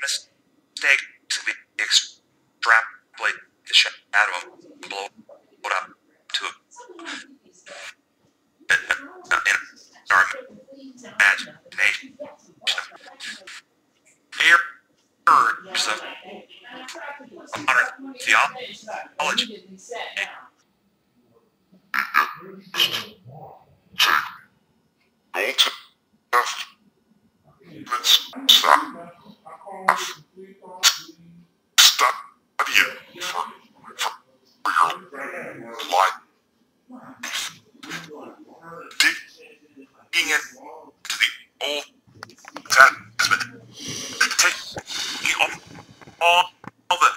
mistake to be extrapolate the shadow and blow it up to in our imagination. Errors of modern theology. Study it for your life. Digging into the Old Testament, taking all the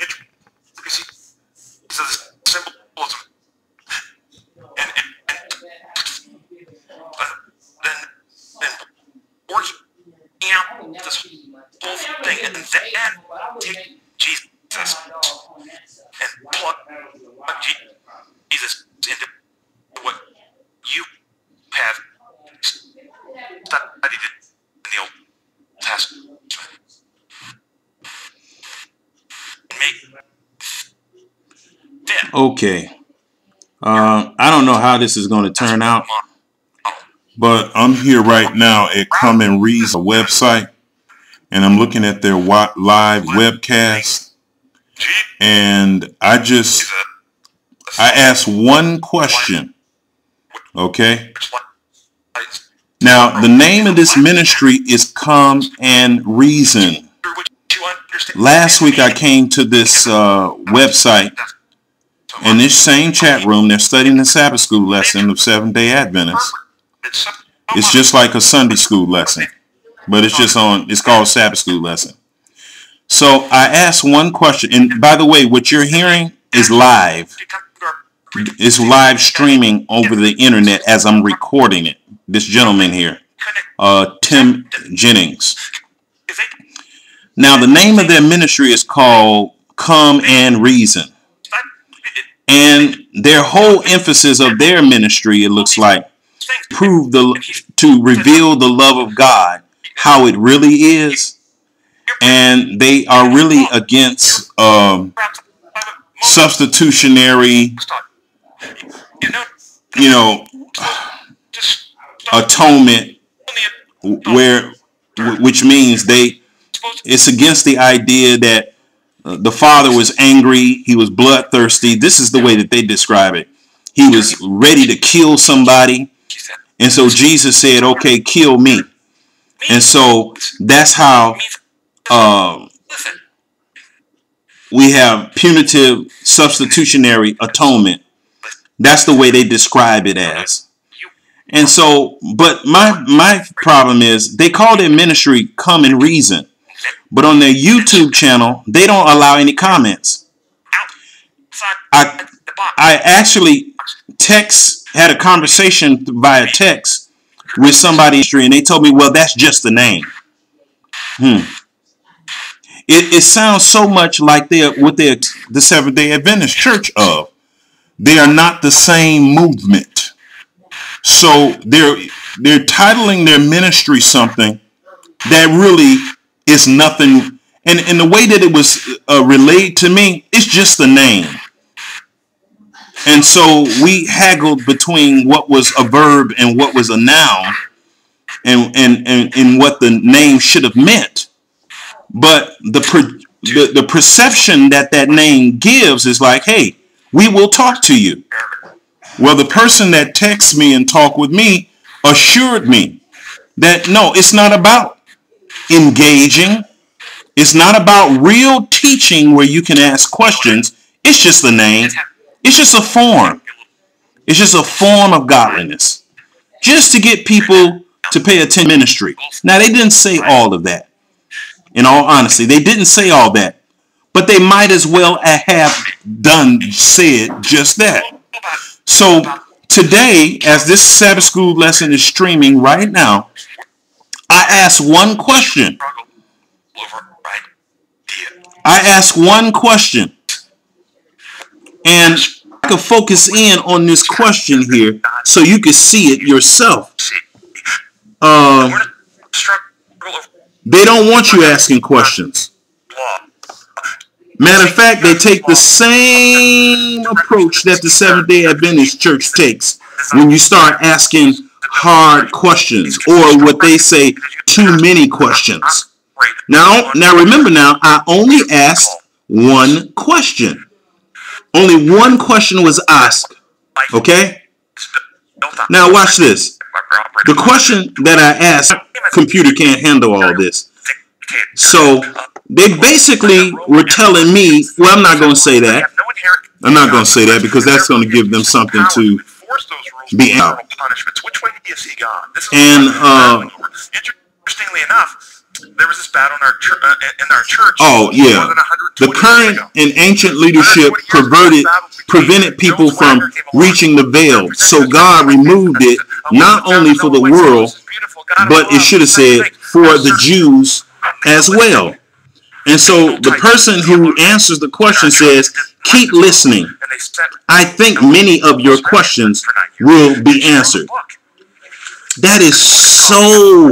intricacies of the symbolism and working out this whole thing, and then take Jesus and plug Jesus into what you have studied in the Old Testament. Okay. I don't know how this is going to turn out, but I'm here right now at Come and Read's website, and I'm looking at their live webcast, and I asked one question. Okay. Now, the name of this ministry is Come and Reason. Last week I came to this website, in this same chat room, they're studying the Sabbath school lesson of Seventh-day Adventists. It's just like a Sunday school lesson, but it's called Sabbath school lesson. So I asked one question, and by the way, what you're hearing is live. It's live streaming over the internet as I'm recording it. This gentleman here, Tim Jennings. Now, the name of their ministry is called Come and Reason. And their whole emphasis of their ministry, it looks like, to reveal the love of God, how it really is. And they are really against substitutionary, atonement, which means it's against the idea that the Father was angry, he was bloodthirsty. This is the way that they describe it. He was ready to kill somebody, and so Jesus said, okay, kill me. And so that's how we have punitive substitutionary atonement. That's the way they describe it as. And so, but my problem is they call their ministry Come and Reason, but on their YouTube channel, they don't allow any comments. I actually had a conversation via text with somebody, and they told me, well, that's just the name. It sounds so much like the Seventh-day Adventist Church of. They are not the same movement. So they're titling their ministry something that really is nothing. And the way that it was relayed to me, it's just the name. And so we haggled between what was a verb and what was a noun, and what the name should have meant. But the perception that name gives is like, hey, we will talk to you. Well, the person that texted me and talked with me assured me that, no, it's not about engaging. It's not about real teaching where you can ask questions. It's just the name. It's just a form. It's just a form of godliness. Just to get people to pay attention to ministry. Now, they didn't say all of that. In all honesty, they didn't say all that. But they might as well have said just that. So today, as this Sabbath school lesson is streaming right now, I asked one question. And I could focus in on this question here so you can see it yourself. They don't want you asking questions. Matter of fact, they take the same approach that the Seventh-day Adventist church takes when you start asking hard questions, or what they say, too many questions. Now remember I only asked one question. Only one question was asked. Okay? Now watch this. The question that I asked, computer can't handle all this. So they basically were telling me, well, I'm not going to say that. I'm not going to say that because that's going to give them something to be out. And interestingly enough, there was this battle in our church. Oh yeah, the current and ancient leadership prevented people from reaching the veil. So God removed it not only for the world, but it should have said for the Jews as well. And so the person who answers the question says, keep listening. I think many of your questions will be answered. That is so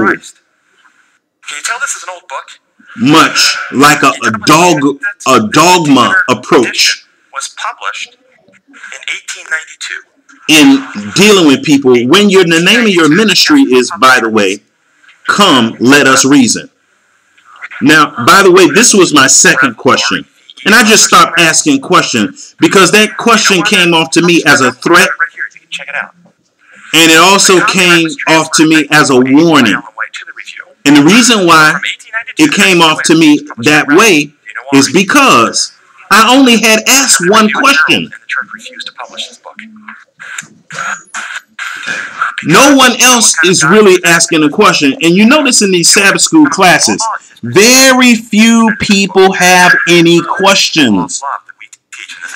Can you tell this is an old book? Much like a dogma approach was published in 1892. In dealing with people, when the name of your ministry is, by the way, come, let us reason. Now, by the way, this was my second question. And I just stopped asking questions because that question came off to me as a threat. And it also came off to me as a warning. And the reason why it came off to me that way is because I only had asked one question. No one else is really asking a question. And you notice in these Sabbath school classes, very few people have any questions.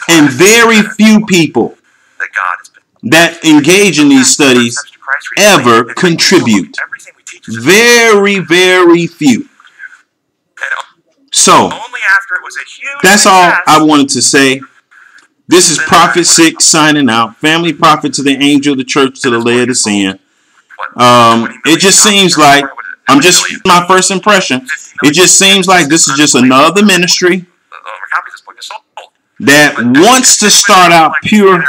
And very few people that engage in these studies ever contribute. Very, very few. So, that's all I wanted to say. This is Prophet 6 signing out. Family prophet to the angel of the church to the Laodicean. It just seems like, my first impression, it just seems like this is just another ministry that wants to start out pure,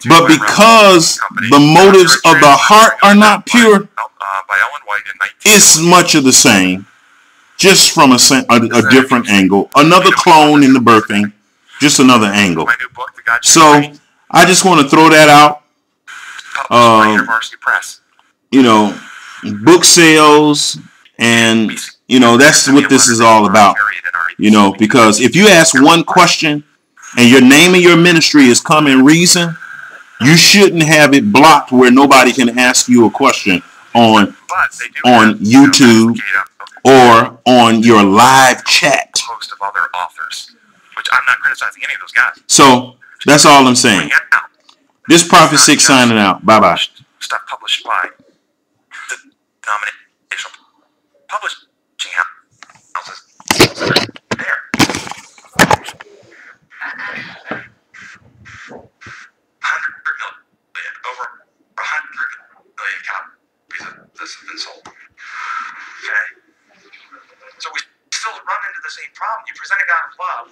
but because the motives of the heart are not pure, it's much of the same, just from a different angle. Another clone in the birthing, just another angle. So I just want to throw that out. Book sales, and that's what this is all about. Because if you ask one question and your name of your ministry is Come and Reason, you shouldn't have it blocked where nobody can ask you a question on YouTube or on your live chat. So that's all I'm saying. This Prophet 6 signing out. Bye-bye. Stuff published by the denominational publishing houses. There. 100 million, over 100 million copies of this have been sold. Okay? So we still run into the same problem. You present a God of love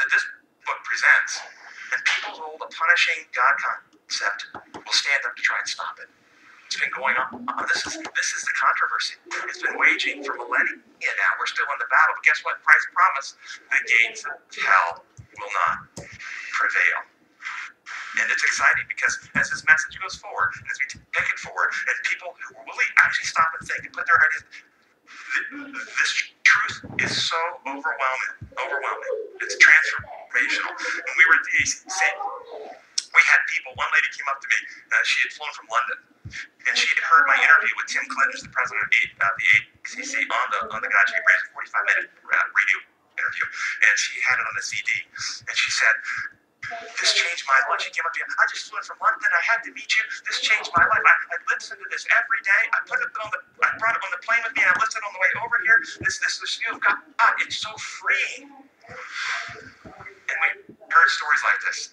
that this book presents, and people's old punishing God concept will stand up to try and stop it. It's been going on. This is the controversy. It's been waging for millennia now. We're still in the battle. But guess what? Christ promised the gates of hell will not prevail. And it's exciting because as this message goes forward, as we take it forward, and people who will actually stop and think and put their ideas, this truth is so overwhelming. It's transformational. When we were at the ACC, we had people, one lady came up to me, she had flown from London, and she had heard my interview with Tim Clinton, who's the president of the ACC, on the God Shaped Branch, 45-minute radio interview, and she had it on a CD, and she said, this changed my life. She came up to me, I just flew in from London, I had to meet you, this changed my life. I listened to this every day, I brought it on the plane with me, and I listened on the way over here, this view of God, it's so freeing. And we heard stories like this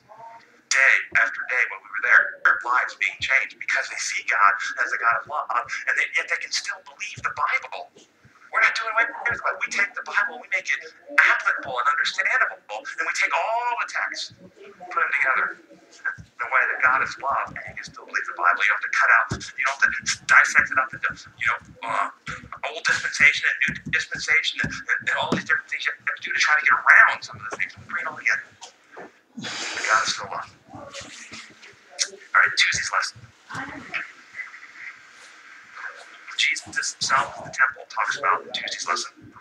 day after day when we were there, their lives being changed because they see God as a God of love, and yet they can still believe the Bible. We're We're doing away with the Bible. We take the Bible, we make it applicable and understandable, and we take all the texts, put them together in a way that God is love, and you can still believe the Bible. You don't have to cut out, you don't have to dissect it up into, Old Dispensation and New Dispensation and all these different things you have to do to try to get around some of the things. We bring it all together. But God is still love. All right, Tuesday's lesson. Jesus himself in the temple talks about in Tuesday's lesson.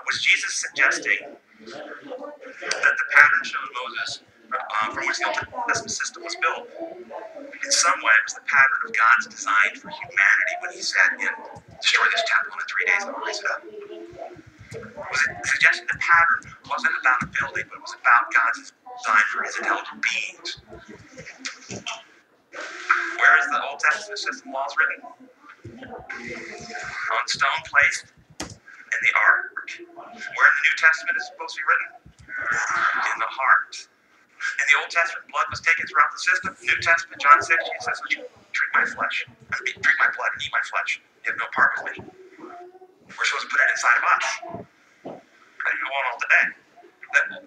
Was Jesus suggesting that the pattern shown in Moses, from which the Old Testament system was built, in some way was the pattern of God's design for humanity when he said, destroy this temple in 3 days and I'll raise it up? Was it suggesting the pattern wasn't about a building, but it was about God's design for his intelligent beings? Where is the Old Testament system laws written? On stone placed in the ark. Where in the New Testament is supposed to be written? In the heart. In the Old Testament, blood was taken throughout the system. New Testament, John 6, Jesus says, "You drink my flesh. Drink my blood and eat my flesh. You have no part with me." We're supposed to put it inside of us. I can go on all day.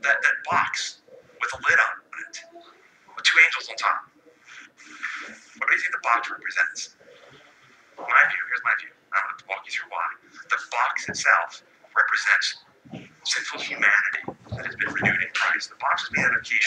That box with a lid on it, with two angels on top. What do you think the box represents? Here's my view. I'm going to walk you through why. The box itself represents sinful humanity that has been renewed in Christ. The box is made out of quiche.